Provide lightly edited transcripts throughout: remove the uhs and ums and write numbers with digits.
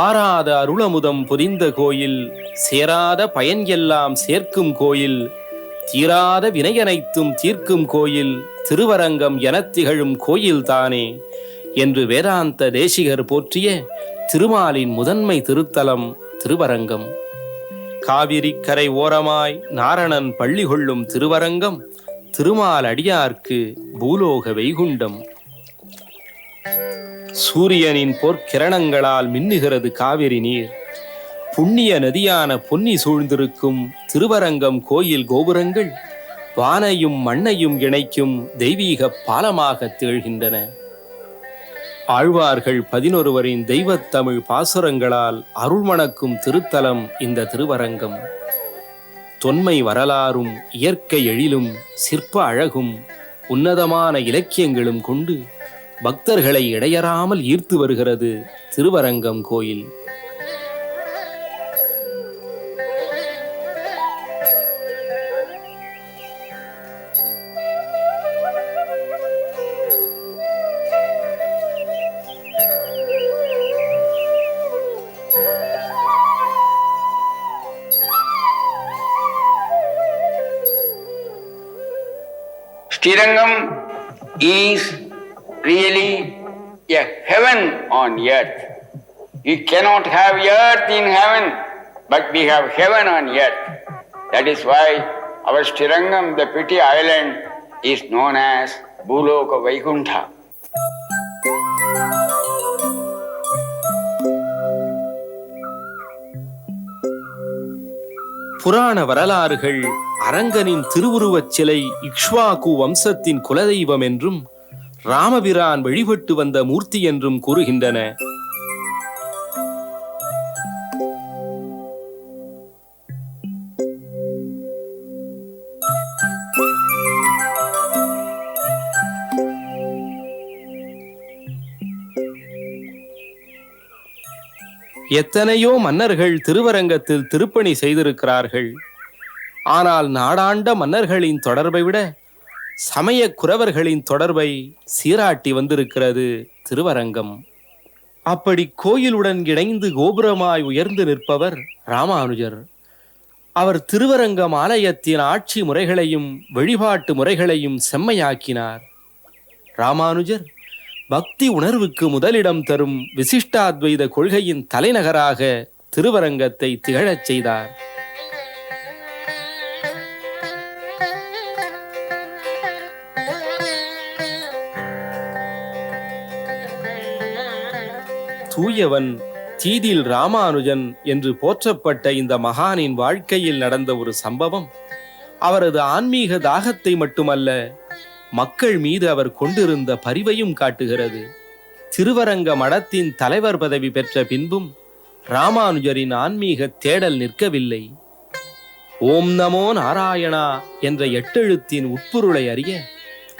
ஆராத அருளமுதம் புரிந்த கோயில், சேராத பயன் எல்லாம் சேர்க்கும் கோயில், தீராத வினையனைத்தும் தீர்க்கும் கோயில், திருவரங்கம் எனத் திகழும் கோயில் தானே என்று வேதாந்த தேசிகர் போற்றிய திருமாலின் முதன்மை திருத்தலம் திருவரங்கம். காவிரி கரை ஓரமாய் நாரணன் பள்ளி கொள்ளும் திருவரங்கம் திருமால் அடியார்க்கு பூலோக வைகுண்டம். சூரியனின் பொற்கிரணங்களால் மின்னுகிறது காவிரி நீர். புண்ணிய நதியான பொன்னி சூழ்ந்திருக்கும் திருவரங்கம் கோயில் கோபுரங்கள் வானையும் மண்ணையும் இணைக்கும் தெய்வீக பாலமாக திகழ்கின்றன. ஆழ்வார்கள் 11 தெய்வத்தமிழ் பாசுரங்களால் அருள்மணக்கும் திருத்தலம் இந்த திருவரங்கம். தொன்மை வரலாறும் இயற்கை எழிலும் சிற்ப அழகும் உன்னதமான இலக்கியங்களும் கொண்டு பக்தர்களை இடையறாமல் ஈர்த்து வருகிறது திருவரங்கம் கோயில். Srirangam is really a heaven on earth. You cannot have earth in heaven, but we have heaven on earth. That is why our Srirangam, the pretty island, is known as Bhuloka Vaikuntha. புராண வரலாறுகள் அரங்கனின் திருவுருவச் சிலை இக்ஷ்வாகு வம்சத்தின் குலதெய்வம் என்றும் ராமபிரான் வழிபட்டு வந்த மூர்த்தி என்றும் கூறுகின்றன. எத்தனையோ மன்னர்கள் திருவரங்கத்தில் திருப்பணி செய்திருக்கிறார்கள். ஆனால் நாடாண்ட மன்னர்களின் தொடர்பை விட சமய குரவர்களின் தொடர்பை சீராட்டி வந்திருக்கிறது திருவரங்கம். அப்படி கோயிலுடன் இணைந்து கோபுரமாய் உயர்ந்து நிற்பவர் ராமானுஜர். அவர் திருவரங்கம் ஆலயத்தின் ஆட்சி முறைகளையும் வழிபாட்டு முறைகளையும் செம்மையாக்கினார். ராமானுஜர் பக்தி உணர்வுக்கு முதலிடம் தரும் விசிஷ்டாத்வைத கொள்கையின் தலைநகராக திருவரங்கத்தை திகழச் செய்தார். தூயவன் தீதில் ராமானுஜன் என்று போற்றப்பட்ட இந்த மகானின் வாழ்க்கையில் நடந்த ஒரு சம்பவம் அவரது ஆன்மீக தாகத்தை மட்டுமல்ல, மக்கள் மீது அவர் கொண்டிருந்த பரிவையும் காட்டுகிறது. திருவரங்க மடத்தின் தலைவர் பதவி பெற்ற பின்பும் ராமானுஜரின் ஆன்மீக தேடல் நிற்கவில்லை. ஓம் நமோ நாராயணா என்ற 8 எழுத்தின் உட்பொருளை அறிய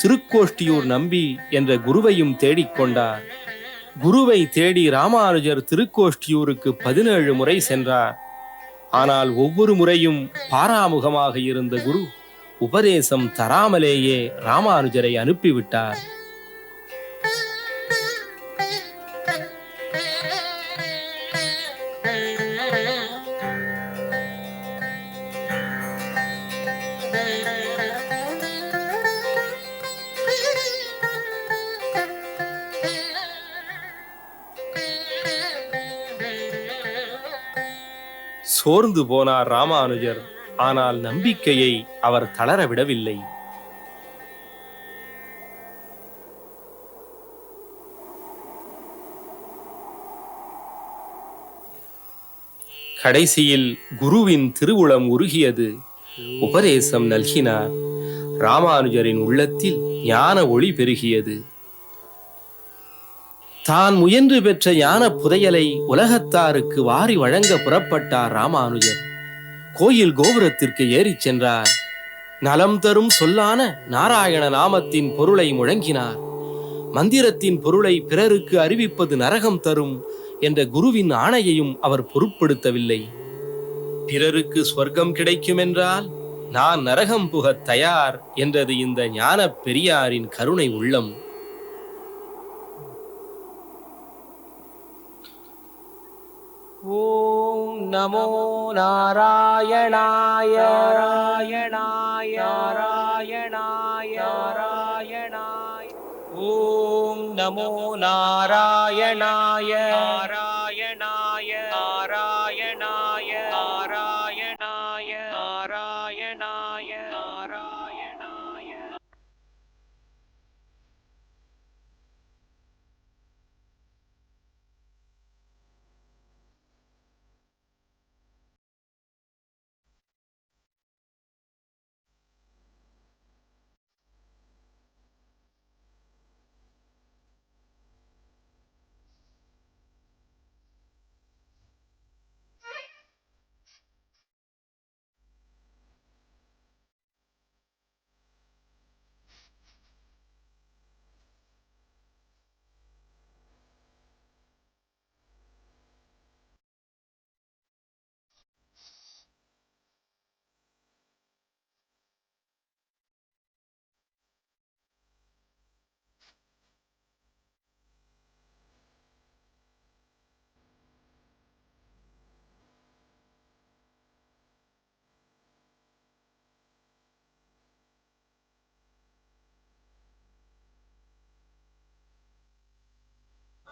திருக்கோஷ்டியூர் நம்பி என்ற குருவையும் தேடிக்கொண்டார். குருவை தேடி ராமானுஜர் திருக்கோஷ்டியூருக்கு 17 முறை சென்றார். ஆனால் ஒவ்வொரு முறையும் பாராமுகமாக இருந்த குரு உபதேசம் தராமலேயே ராமானுஜரை அனுப்பிவிட்டார். சோர்ந்து போனார் ராமானுஜர். ஆனால் நம்பிக்கையை அவர் தளர விடவில்லை. கடைசியில் குருவின் திருவுளம் உருகியது. உபதேசம் நல்கினார். ராமானுஜரின் உள்ளத்தில் ஞான ஒளி பெருகியது. தான் முயன்று பெற்ற ஞான புதையலை உலகத்தாருக்கு வாரி வழங்க புறப்பட்டார் ராமானுஜர். கோயில் கோபுரத்திற்கு ஏறிச் சென்றார். நலம் தரும் சொல்லான நாராயண நாமத்தின் பொருளை முழங்கினார். மந்திரத்தின் பொருளை பிறருக்கு அறிவிப்பது நரகம் தரும் என்ற குருவின் ஆணையையும் அவர் பொருட்படுத்தவில்லை. பிறருக்கு சொர்க்கம் கிடைக்கும் என்றால் நான் நரகம் புகத் தயார் என்றது இந்த ஞான பெரியாரின் கருணை உள்ளம். ஓம் நமோ நாராயணாய நாராயணாய நாராயணாய நாராயணாய. ஓம் நமோ நாராயணாய நாராயணாய நாராயணாய நாராயணாய நாராயணாய நாராயணாய.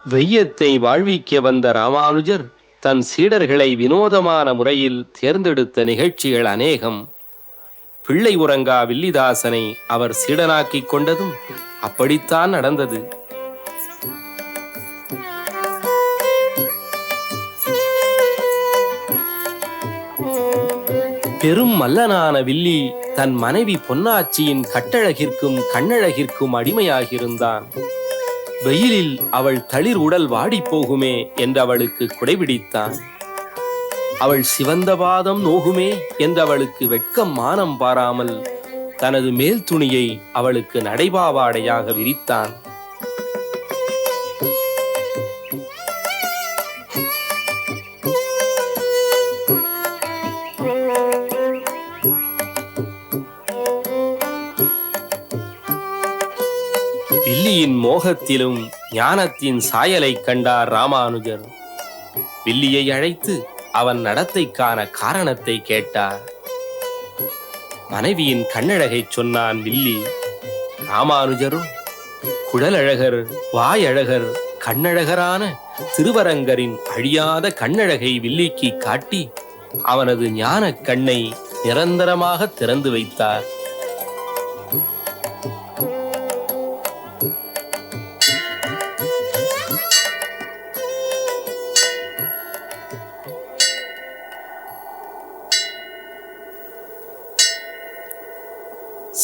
வெய்யத்தை வாழ்விக்க வந்த ராமானுஜர் தன் சீடர்களை வினோதமான முறையில் தேர்ந்தெடுத்த நிகழ்ச்சிகள் அநேகம். பிள்ளை உறங்கா வில்லிதாசனை அவர் சீடனாக்கிக் கொண்டதும் அப்படித்தான் நடந்தது. பெரும் மல்லனான வில்லி தன் மனைவி பொன்னாச்சியின் கட்டழகிற்கும் கண்ணழகிற்கும் அடிமையாகியிருந்தான். வெயிலில் அவள் தளிர் உடல் வாடி போகுமே என்று அவளுக்கு குடைபிடித்தான். அவள் சிவந்த பாதம் நோகுமே என்று அவளுக்கு வெட்கம் மானம் பாராமல் தனது மேல் துணியை அவளுக்கு நடைபாவாடையாக விரித்தான். வில்லியின் மோகத்திலும் ஞானத்தின் சாயலை கண்டார் ராமானுஜர். வில்லியை அழைத்து அவன் நடத்தைக்கான காரணத்தை கேட்டார். மனைவியின் கண்ணழகை சொன்னான் வில்லி. ராமானுஜரும் குழலழகர், வாயழகர், கண்ணழகரான திருவரங்கரின் அழியாத கண்ணழகை வில்லிக்கு காட்டி அவனது ஞான கண்ணை நிரந்தரமாக திறந்து வைத்தார்.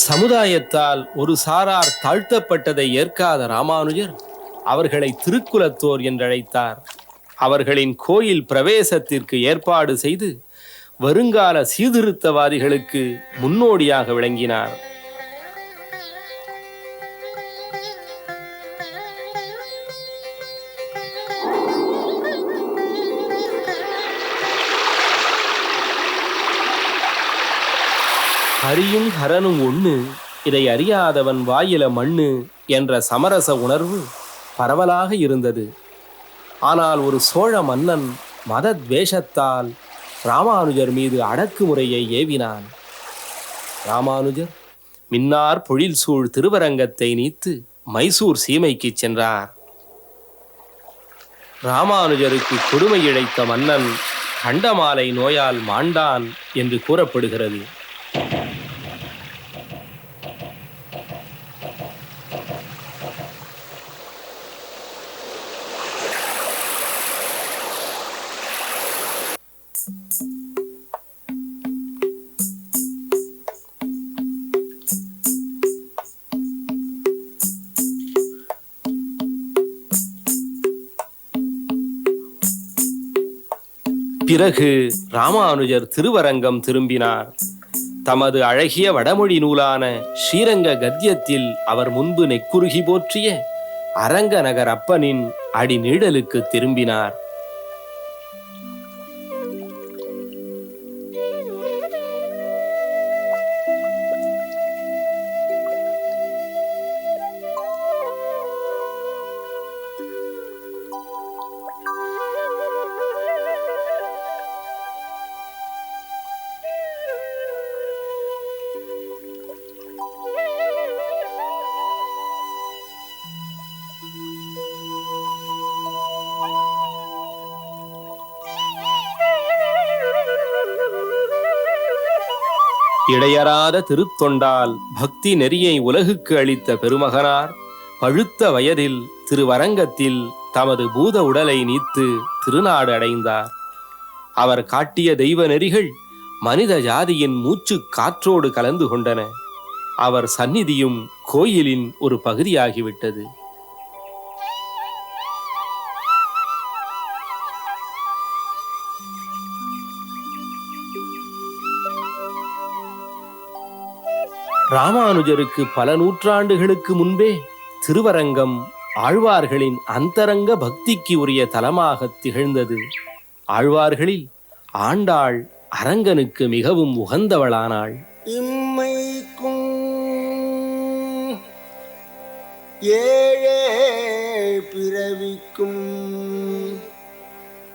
சமுதாயத்தால் ஒரு சாரார் தாழ்த்தப்பட்டதை ஏற்காத ராமானுஜர் அவர்களை திருக்குலத்தோர் என்றழைத்தார். அவர்களின் கோயில் பிரவேசத்திற்கு ஏற்பாடு செய்து வருங்கால சீர்திருத்தவாதிகளுக்கு முன்னோடியாக விளங்கினார். ஹரியும் ஹரனும் ஒண்ணு, இதை அறியாதவன் வாயில மண்ணு என்ற சமரச உணர்வு பரவலாக இருந்தது. ஆனால் ஒரு சோழ மன்னன் மதத்வேஷத்தால் ராமானுஜர் மீது அடக்குமுறையை ஏவினான். ராமானுஜர் மின்னார் பொழில் சூழ் திருவரங்கத்தை நீத்து மைசூர் சீமைக்கு சென்றார். ராமானுஜருக்கு கொடுமை இழைத்த மன்னன் கண்டமாலை நோயால் மாண்டான் என்று கூறப்படுகிறது. பிறகு ராமானுஜர் திருவரங்கம் திரும்பினார். தமது அழகிய வடமொழி நூலான ஸ்ரீரங்க கத்தியத்தில் அவர் முன்பு நெக்குருகி போற்றிய அரங்க நகர் அப்பனின் அடி நீழலுக்கு திரும்பினார். இடையறாத திருத்தொண்டால் பக்தி நெறியை உலகுக்கு அளித்த பெருமகனார் பழுத்த வயதில் திருவரங்கத்தில் தமது பூத உடலை நீத்து திருநாடு அடைந்தார். அவர் காட்டிய தெய்வ நெறிகள் மனித ஜாதியின் மூச்சு காற்றோடு கலந்து கொண்டன. அவர் சந்நிதியும் கோயிலின் ஒரு பகுதியாகிவிட்டது. ராமானுஜருக்கு பல நூற்றாண்டுகளுக்கு முன்பே திருவரங்கம் ஆழ்வார்களின் அந்தரங்க பக்திக்கு உரிய தலமாக திகழ்ந்தது. ஆழ்வார்களில் ஆண்டாள் அரங்கனுக்கு மிகவும் உகந்தவளானாள். இம்மைக்கும் ஏழே பிறவிக்கும்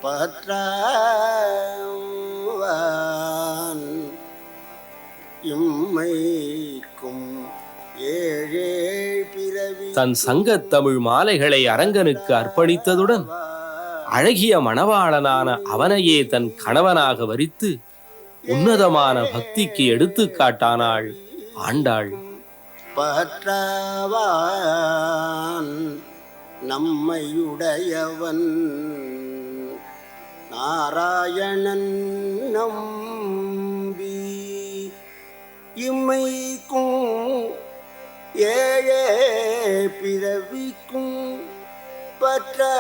பற்றான் இம்மைக்கும் ஏழே பிறவி தன் சங்கத் தமிழ் மாலைகளை அரங்கனுக்கு அர்ப்பணித்ததுடன் அழகிய மணவாளனான அவனையே தன் கணவனாக வரித்து உன்னதமான பக்திக்கு எடுத்துக்காட்டானாள் ஆண்டாள். பற்றவான் நம்மையுடையவன் நாராயணன் நம்பி இம்மைக்கும் ஏழே பிறவிக்கும் பற்றவான்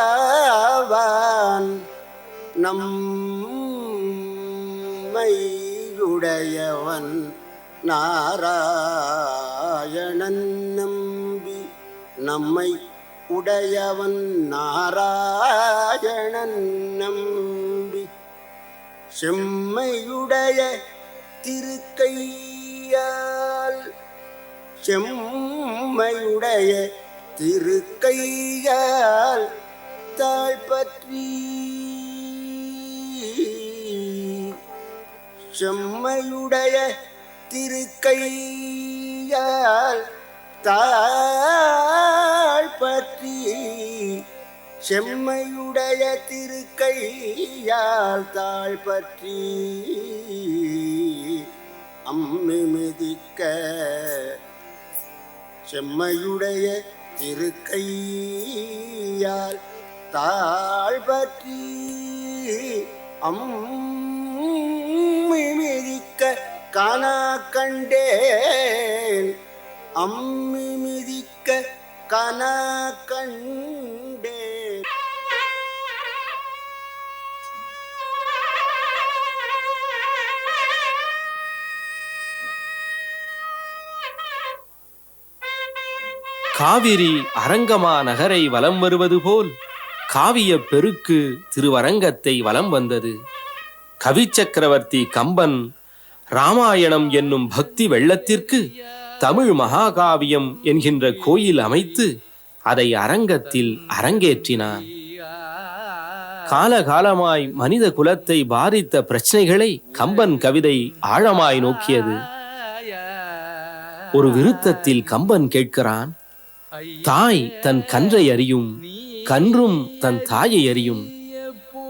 நம்மையுடையவன் நாராயணன் நம்பி நம்மை உடையவன் நாராயணன் நம்பி செம்மையுடைய திருக்கையால் செம்மையுடைய திருக்கையால் தாழ்பற்றி செம்மையுடைய திருக்கையால் தாழ்பற்றி செம்மையுடைய திருக்கையால் தாழ்பற்றி அம்மி மிதிக்க செம்மையுடைய திருக்கையால் தாழ்பற்றி அம்மி மிதிக்க காணா கண்டேன் அம்மி மிதிக்க காணா கண்டேன். காவிரி அரங்கமா நகரை வலம் வருவது போல் காவிய பெருக்கு திருவரங்கத்தை வலம் வந்தது. கவி சக்கரவர்த்தி கம்பன் ராமாயணம் என்னும் பக்தி வெள்ளத்திற்கு தமிழ் மகாகாவியம் என்கின்ற கோயில் அமைத்து அதை அரங்கத்தில் அரங்கேற்றினான். காலகாலமாய் மனித குலத்தை பாதித்த பிரச்சனைகளை கம்பன் கவிதை ஆழமாய் நோக்கியது. ஒரு விருத்தத்தில் கம்பன் கேட்கிறான், தாய் தன் கன்றை அறியும், கன்றும் தன் தாயை அறியும்.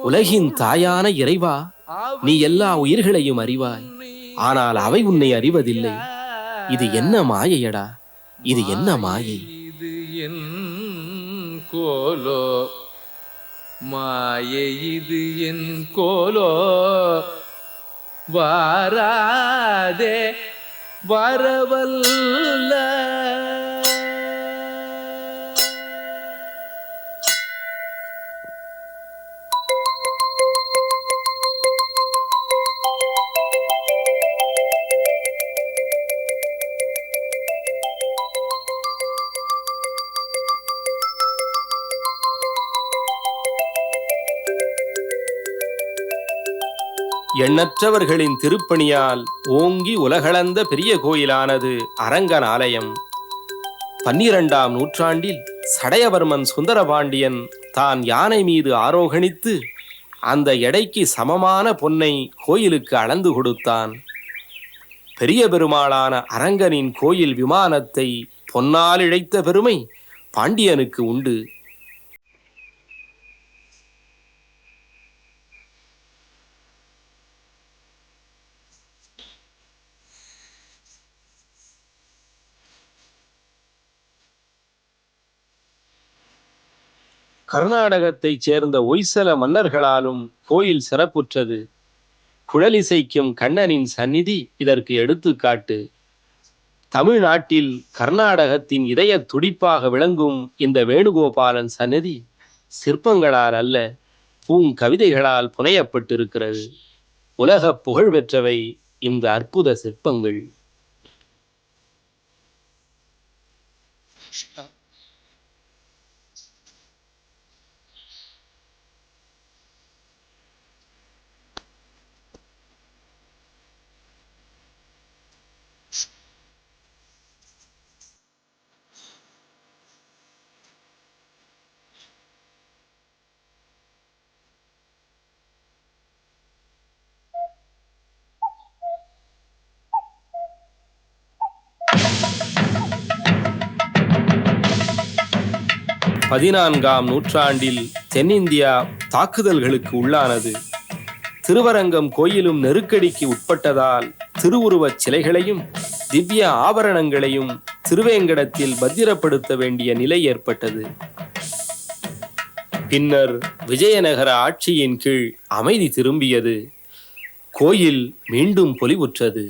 உலகின் தாயான இறைவா, நீ எல்லா உயிர்களையும் அறிவாய், ஆனால் அவை உன்னை அறிவதில்லை. இது என்ன மாயையடா, இது என்ன மாயை? இது என் கோலோ மாயை, இது என் கோலோ வாராதே வரவல்ல. எண்ணற்றவர்களின் திருப்பணியால் ஓங்கி உலகளந்த பெரிய கோயிலானது அரங்கன் ஆலயம். 12ஆம் நூற்றாண்டில் சடையவர்மன் சுந்தரபாண்டியன் தான் யானை மீது ஆரோகணித்து அந்த எடைக்கு சமமான பொன்னை கோயிலுக்கு அளந்து கொடுத்தான். பெரிய பெருமாளான அரங்கனின் கோயில் விமானத்தை பொன்னால் இழைத்த பெருமை பாண்டியனுக்கு உண்டு. கர்நாடகத்தைச் சேர்ந்த ஒய்சல மன்னர்களாலும் கோயில் சிறப்புற்றது. குழலிசைக்கும் கண்ணனின் சந்நிதி இதற்கு எடுத்துக்காட்டு. தமிழ்நாட்டில் கர்நாடகத்தின் இதய துடிப்பாக விளங்கும் இந்த வேணுகோபாலன் சந்நிதி சிற்பங்களால் அல்ல, பூங்கவிதைகளால் புனையப்பட்டிருக்கிறது. உலக புகழ் பெற்றவை இந்த அற்புத சிற்பங்கள். பதினான்காம் நூற்றாண்டில் தென்னிந்தியா தாக்குதல்களுக்கு உள்ளானது. திருவரங்கம் கோயிலும் நெருக்கடிக்கு உட்பட்டதால் திருவுருவச் சிலைகளையும் திவ்ய ஆபரணங்களையும் திருவேங்கடத்தில் பத்திரப்படுத்த வேண்டிய நிலை ஏற்பட்டது. பின்னர் விஜயநகர ஆட்சியின் கீழ் அமைதி திரும்பியது. கோயில் மீண்டும் பொலிவுற்றது.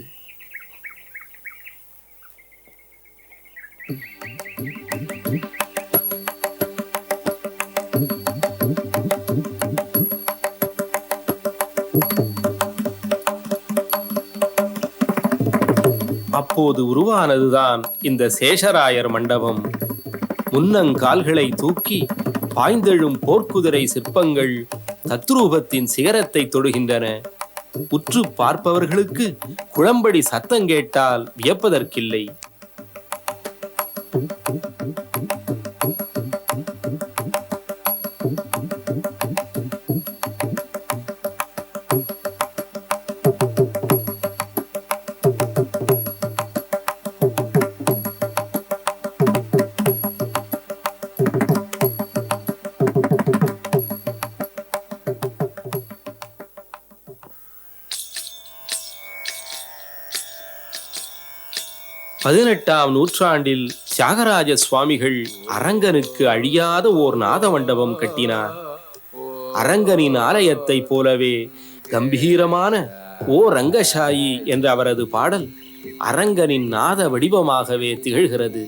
அப்போது உருவானதுதான் இந்த சேஷராயர் மண்டபம். முன்னங்கால்களை தூக்கி பாய்ந்தெழும் போர்க்குதிரை சிற்பங்கள் தத்ரூபத்தின் சிகரத்தை தொடுகின்றன. உற்று பார்ப்பவர்களுக்கு குளம்படி சத்தம் கேட்டால் வியப்பதற்கில்லை. பதினெட்டாம் நூற்றாண்டில் தியாகராஜ சுவாமிகள் அரங்கனுக்கு அழியாத ஓர் நாத மண்டபம் கட்டினார். அரங்கனின் ஆலயத்தை போலவே கம்பீரமான ஓ ரங்கசாயி என்ற அவரது பாடல் அரங்கனின் நாத வடிவமாகவே திகழ்கிறது.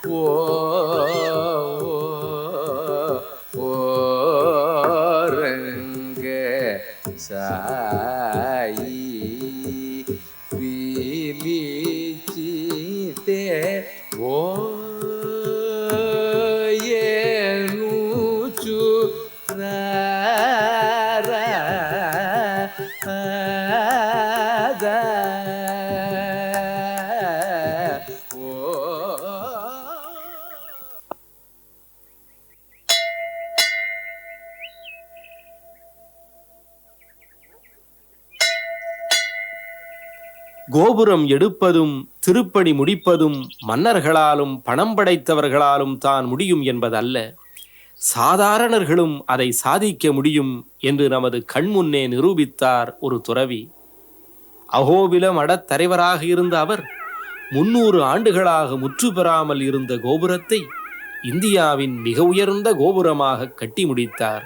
ஓ ரங்க சாயி பிலிச்சிதே ஓ ஏனுச்சு கோபுரம் எடுப்பதும் திருப்பணி முடிப்பதும் மன்னர்களாலும் பணம் படைத்தவர்களாலும் தான் முடியும் என்பதல்ல, சாதாரணர்களும் அதை சாதிக்க முடியும் என்று நமது கண்முன்னே நிரூபித்தார் ஒரு துறவி. அகோபில மடத்தலைவராக இருந்த அவர் 300 ஆண்டுகளாக முற்று பெறாமல் இருந்த கோபுரத்தை இந்தியாவின் மிக உயர்ந்த கோபுரமாக கட்டி முடித்தார்.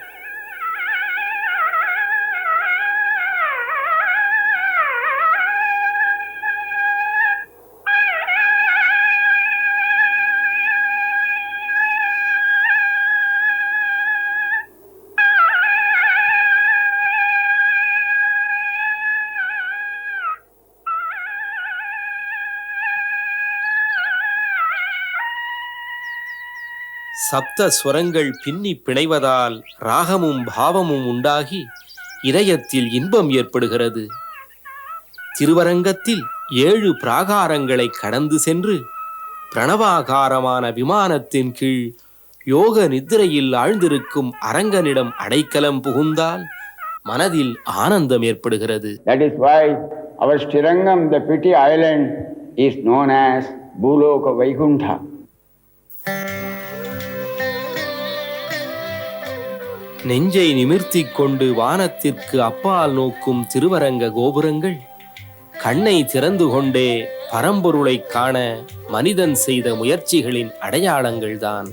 சப்த ஸ்வரங்கள் பின்னி பிணைவதால் ராகமும் பாவமும் உண்டாகி இதயத்தில் இன்பம் ஏற்படுகிறது. திருவரங்கத்தில் 7 பிராகாரங்களை கடந்து சென்று பிரணவாகாரமான விமானத்தின் கீழ் யோக நித்திரையில் ஆழ்ந்திருக்கும் அரங்கனிடம் அடைக்கலம் புகுந்தால் மனதில் ஆனந்தம் ஏற்படுகிறது. That is why our Srirangam, the pretty island, is known as Bhuloka Vaikuntha. நெஞ்சை நிமிர்த்திக் கொண்டு வானத்திற்கு அப்பால் நோக்கும் திருவரங்க கோபுரங்கள் கண்ணை திறந்து கொண்டே பரம்பொருளை காண மனிதன் செய்த முயற்சிகளின் அடையாளங்கள்தான்.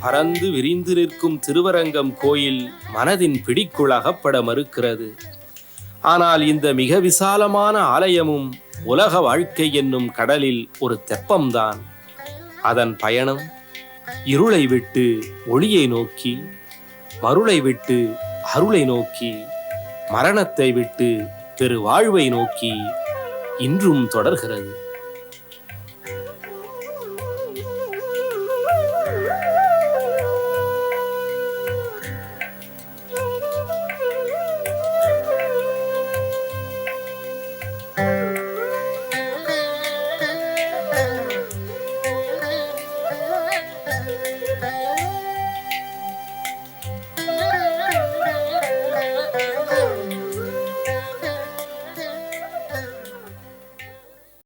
பரந்து விரிந்து நிற்கும் திருவரங்கம் கோயில் மனதின் பிடிக்குள் அகப்பட மறுக்கிறது. ஆனால் இந்த மிக விசாலமான ஆலயமும் உலக வாழ்க்கை என்னும் கடலில் ஒரு தெப்பம்தான். அதன் பயணம் இருளை விட்டு ஒளியை நோக்கி, மருளை விட்டு அருளை நோக்கி, மரணத்தை விட்டு பெரு வாழ்வை நோக்கி இன்றும் தொடர்கிறது.